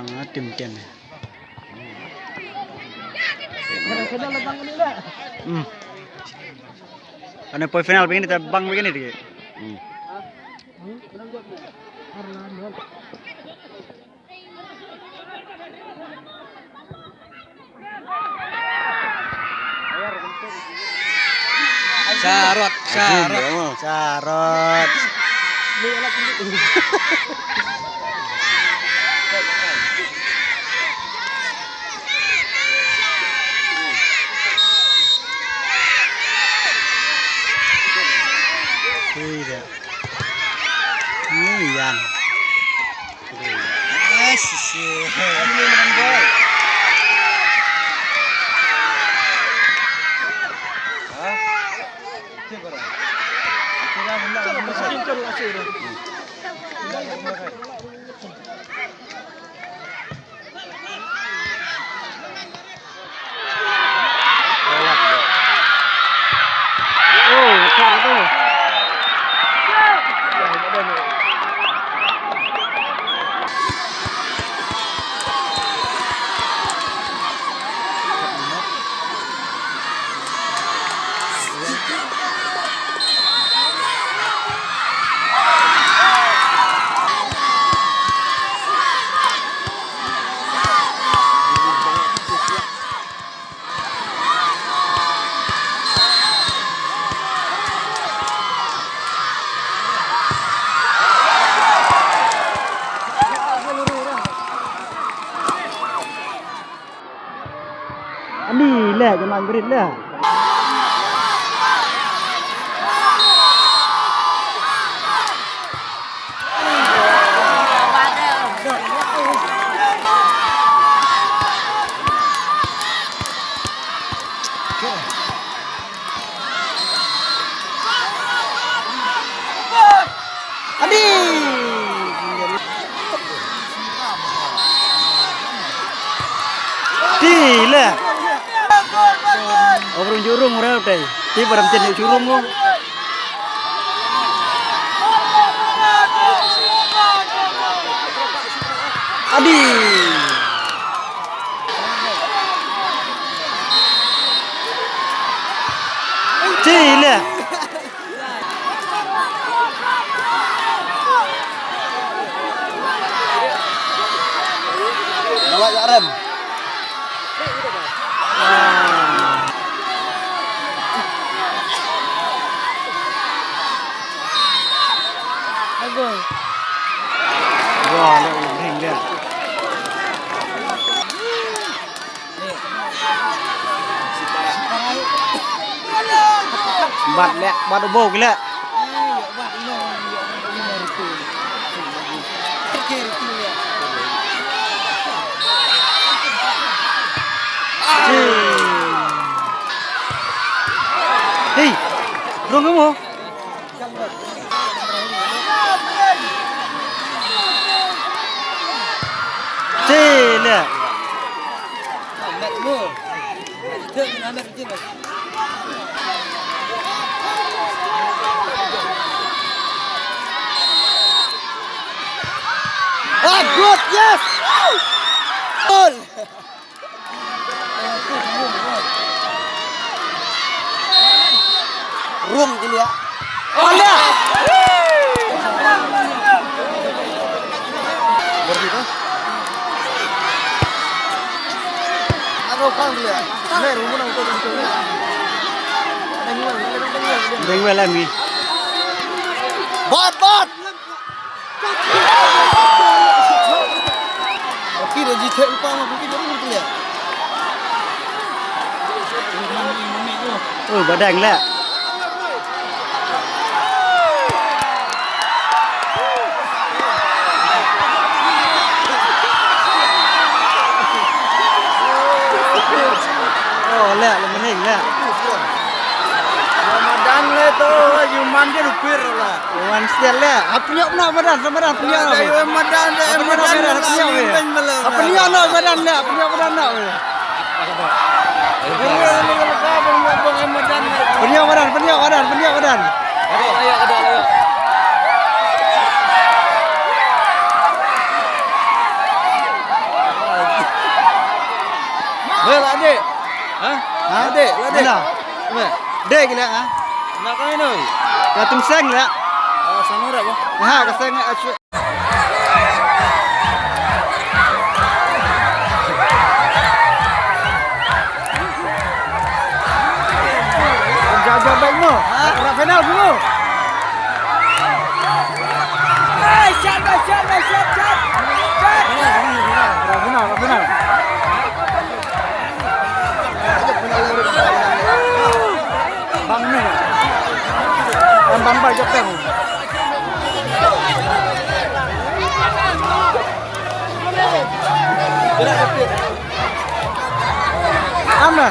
bang tim Ken. Karena poin final begini, bang begini dia. Sarot. Tidak. Ini yang. Ini menang gol. Ani lah jangan berit lah. Adi. Gila. Orang jurung orang teh, ti berhenti di jurung lo. Adi. Gila. Bawa jaran. Wow, lihat hình dia. Bat lek, bat ubah gila. Hei, rong kamu? Cila. Ah, good, yes. Goal. Rung ini ya. Oh, lihat. Begitu. Aku kan dia. Nih, rumah nang tuh tuh. Dengar lagi. Bot. Oke, dah jitu upah mah mungkin baru mungkin ya. Oh, badan lah. Oh, lihat, lemening lihat. Ramadan le tu, Juman dia rupir lah. Juman setiap le. Apa ni nak Ramadan punya. Ramadan le. Apa ni nak Ramadan le? Apa ni Ramadan nak? Ramadan. Ayo. Dek gila ah. Nak kau ini? Katung seng lah. Oh, sana dah bah. Ha kaseng acu. Jaga baik mo. Nak final dulu. Shot. Final. Bang ni. Bang bajak kamu. Ama.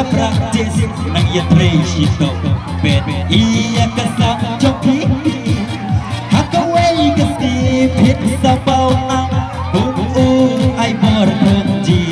Praktis nang ia tresito bet ia kasam joki hakawai kasi pit sa pau nang ai bor thonji